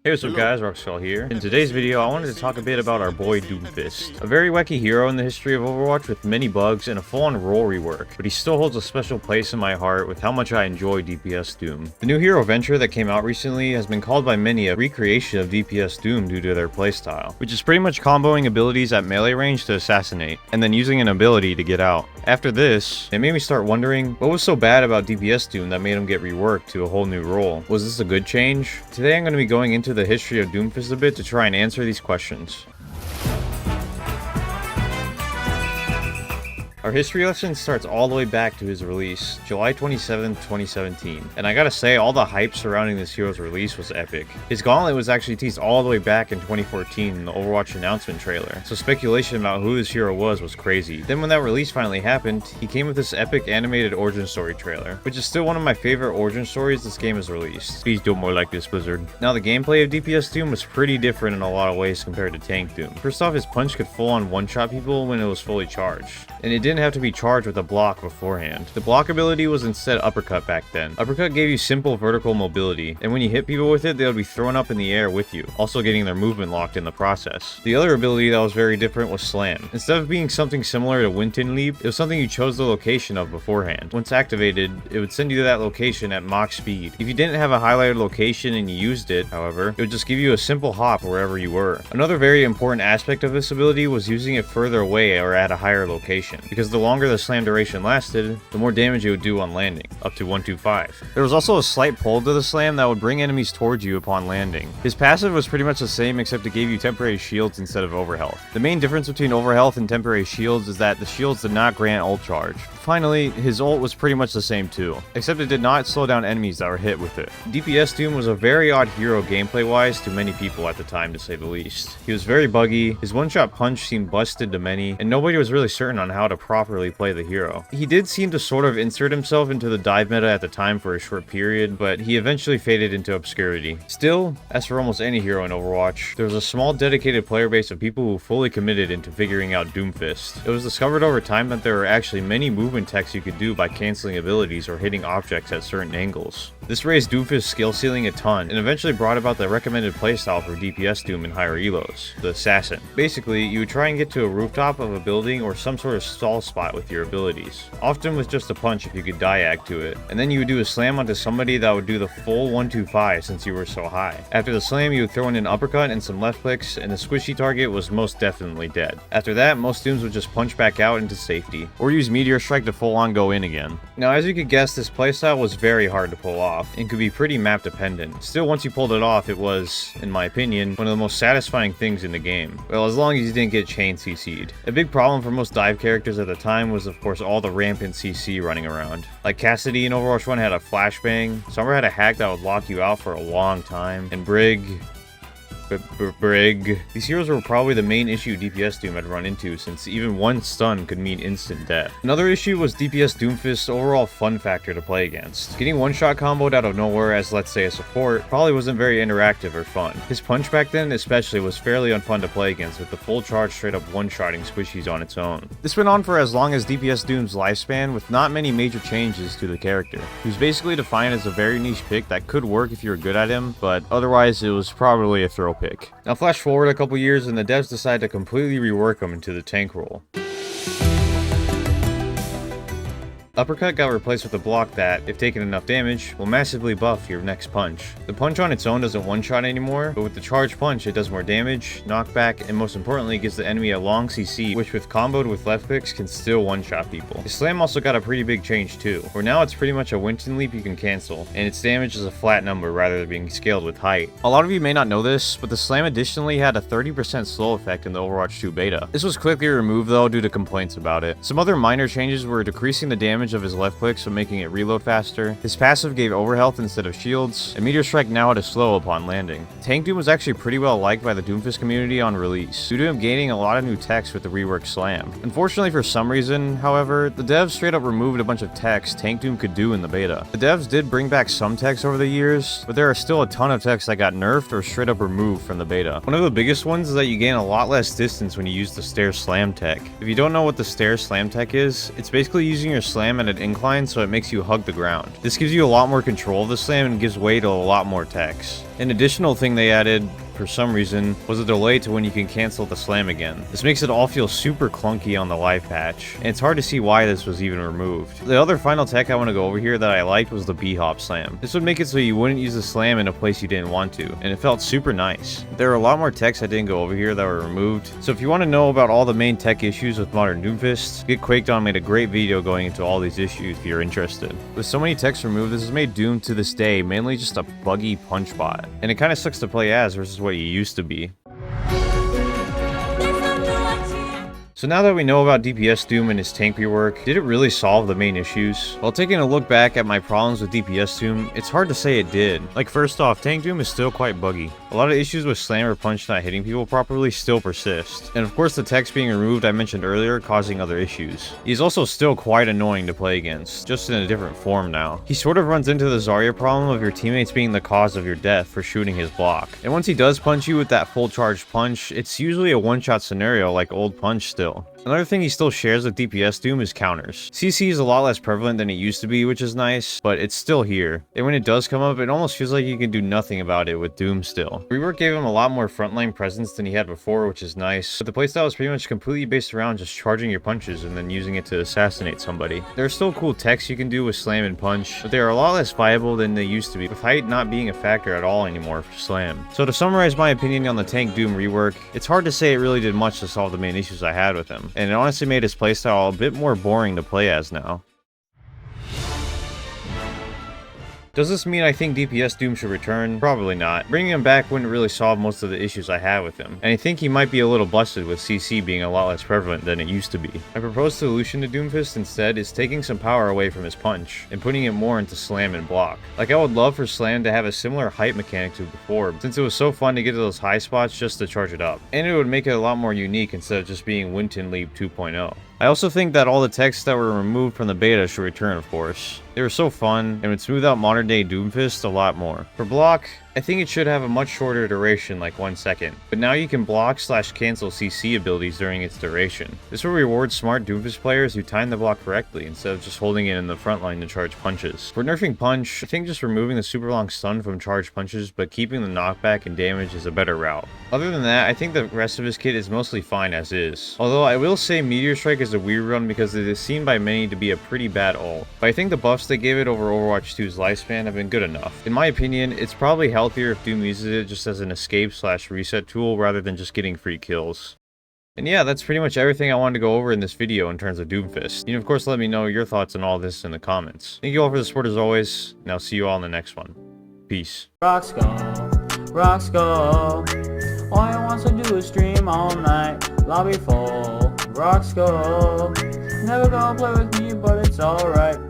Hey, what's up guys, Rockskull here. In today's video, I wanted to talk a bit about our boy Doomfist. A very wacky hero in the history of Overwatch with many bugs and a full-on role rework, but he still holds a special place in my heart with how much I enjoy DPS Doom. The new hero Venture that came out recently has been called by many a recreation of DPS Doom due to their playstyle, which is pretty much comboing abilities at melee range to assassinate, and then using an ability to get out. After this, it made me start wondering, what was so bad about DPS Doom that made him get reworked to a whole new role? Was this a good change? Today I'm going to be going into the history of Doomfist a bit to try and answer these questions. Our history lesson starts all the way back to his release, July 27th, 2017, and I gotta say, all the hype surrounding this hero's release was epic. His gauntlet was actually teased all the way back in 2014 in the Overwatch announcement trailer, so speculation about who this hero was crazy. Then when that release finally happened, he came with this epic animated origin story trailer, which is still one of my favorite origin stories this game has released. Please do more like this, Blizzard. Now the gameplay of DPS Doom was pretty different in a lot of ways compared to Tank Doom. First off, his punch could full on one-shot people when it was fully charged, and it didn't have to be charged with a block beforehand. The block ability was instead uppercut back then. Uppercut gave you simple vertical mobility, and when you hit people with it, they would be thrown up in the air with you, also getting their movement locked in the process. The other ability that was very different was Slam. Instead of being something similar to Winton Leap, it was something you chose the location of beforehand. Once activated, it would send you to that location at max speed. If you didn't have a highlighted location and you used it, however, it would just give you a simple hop wherever you were. Another very important aspect of this ability was using it further away or at a higher location, because the longer the slam duration lasted, the more damage it would do on landing, up to 125. There was also a slight pull to the slam that would bring enemies towards you upon landing. His passive was pretty much the same, except it gave you temporary shields instead of overhealth. The main difference between overhealth and temporary shields is that the shields did not grant ult charge. Finally, his ult was pretty much the same too, except it did not slow down enemies that were hit with it. DPS Doom was a very odd hero gameplay-wise to many people at the time, to say the least. He was very buggy, his one-shot punch seemed busted to many, and nobody was really certain on how to properly play the hero. He did seem to sort of insert himself into the dive meta at the time for a short period, but he eventually faded into obscurity. Still, as for almost any hero in Overwatch, there was a small dedicated player base of people who fully committed into figuring out Doomfist. It was discovered over time that there were actually many movement techs you could do by canceling abilities or hitting objects at certain angles. This raised Doomfist's skill ceiling a ton, and eventually brought about the recommended playstyle for DPS Doom in higher elos, the Assassin. Basically, you would try and get to a rooftop of a building or some sort of stall spot with your abilities, often with just a punch if you could diag to it, and then you would do a slam onto somebody that would do the full 125 since you were so high. After the slam, you would throw in an uppercut and some left clicks, and the squishy target was most definitely dead. After that, most Dooms would just punch back out into safety, or use Meteor Strike to full on go in again. Now, as you could guess, this playstyle was very hard to pull off, and could be pretty map dependent. Still, once you pulled it off, it was, in my opinion, one of the most satisfying things in the game. Well, as long as you didn't get chain CC'd. A big problem for most dive characters at the time was, of course, all the rampant CC running around. Like Cassidy in Overwatch 1 had a flashbang, Summer had a hack that would lock you out for a long time, and Brig. These heroes were probably the main issue DPS Doom had run into, since even one stun could mean instant death. Another issue was DPS Doomfist's overall fun factor to play against. Getting one-shot comboed out of nowhere as, let's say, a support probably wasn't very interactive or fun. His punch back then especially was fairly unfun to play against, with the full charge straight up one-shotting squishies on its own. This went on for as long as DPS Doom's lifespan, with not many major changes to the character. He was basically defined as a very niche pick that could work if you were good at him, but otherwise it was probably a throw pick. Now flash forward a couple years and the devs decide to completely rework him into the tank role. Uppercut got replaced with a block that, if taking enough damage, will massively buff your next punch. The punch on its own doesn't one-shot anymore, but with the charged punch it does more damage, knockback, and most importantly gives the enemy a long CC, which with comboed with left clicks can still one-shot people. The slam also got a pretty big change too, where now it's pretty much a Winton Leap you can cancel, and its damage is a flat number rather than being scaled with height. A lot of you may not know this, but the slam additionally had a 30% slow effect in the Overwatch 2 beta. This was quickly removed though due to complaints about it. Some other minor changes were decreasing the damage of his left click, so making it reload faster. His passive gave overhealth instead of shields, and Meteor Strike now had a slow upon landing. Tank Doom was actually pretty well liked by the Doomfist community on release, due to him gaining a lot of new techs with the reworked slam. Unfortunately for some reason, however, the devs straight up removed a bunch of techs Tank Doom could do in the beta. The devs did bring back some techs over the years, but there are still a ton of techs that got nerfed or straight up removed from the beta. One of the biggest ones is that you gain a lot less distance when you use the stair slam tech. If you don't know what the stair slam tech is, it's basically using your slam slam at an incline, so it makes you hug the ground. This gives you a lot more control of the slam and gives way to a lot more techs. An additional thing they added, for some reason, was a delay to when you can cancel the slam again. This makes it all feel super clunky on the live patch, and it's hard to see why this was even removed. The other final tech I want to go over here that I liked was the B-hop slam. This would make it so you wouldn't use the slam in a place you didn't want to, and it felt super nice. There are a lot more techs I didn't go over here that were removed, so if you want to know about all the main tech issues with Modern Doomfist, Get Quaked On made a great video going into all these issues if you're interested. With so many techs removed, this has made Doom to this day mainly just a buggy punch bot, and it kind of sucks to play as versus what he used to be. So now that we know about DPS Doom and his tank rework, did it really solve the main issues? While taking a look back at my problems with DPS Doom, it's hard to say it did. Like, first off, tank Doom is still quite buggy. A lot of issues with slam or punch not hitting people properly still persist. And of course the text being removed I mentioned earlier causing other issues. He's also still quite annoying to play against, just in a different form now. He sort of runs into the Zarya problem of your teammates being the cause of your death for shooting his block. And once he does punch you with that full charged punch, it's usually a one-shot scenario like old punch still. Another thing he still shares with DPS Doom is counters. CC is a lot less prevalent than it used to be, which is nice, but it's still here. And when it does come up, it almost feels like you can do nothing about it with Doom still. Rework gave him a lot more frontline presence than he had before, which is nice, but the playstyle is pretty much completely based around just charging your punches and then using it to assassinate somebody. There are still cool techs you can do with slam and punch, but they are a lot less viable than they used to be, with height not being a factor at all anymore for slam. So to summarize my opinion on the tank Doom rework, it's hard to say it really did much to solve the main issues I had with him, and it honestly made his playstyle a bit more boring to play as now. Does this mean I think DPS Doom should return? Probably not. Bringing him back wouldn't really solve most of the issues I have with him, and I think he might be a little busted with CC being a lot less prevalent than it used to be. My proposed solution to Doomfist instead is taking some power away from his punch, and putting it more into slam and block. Like, I would love for slam to have a similar height mechanic to before, since it was so fun to get to those high spots just to charge it up, and it would make it a lot more unique instead of just being Winton Leap 2.0. I also think that all the texts that were removed from the beta should return, of course. They were so fun, and would smooth out modern day Doomfist a lot more. For block, I think it should have a much shorter duration, like 1 second, but now you can block/cancel CC abilities during its duration. This will reward smart Doomfist players who time the block correctly instead of just holding it in the front line to charge punches. For nerfing punch, I think just removing the super long stun from charged punches but keeping the knockback and damage is a better route. Other than that, I think the rest of his kit is mostly fine as is. Although I will say Meteor Strike is a weird run because it is seen by many to be a pretty bad ult, but I think the buffs they gave it over Overwatch 2's lifespan have been good enough. In my opinion, it's probably healthier if Doom uses it just as an escape/reset tool rather than just getting free kills. And yeah, that's pretty much everything I wanted to go over in this video in terms of Doomfist. You can of course let me know your thoughts on all this in the comments. Thank you all for the support as always, and I'll see you all in the next one. Peace. Rocks go, rocks go. All I want to do is stream all night. Lobby full, rocks go. Never gonna play with me, but it's alright.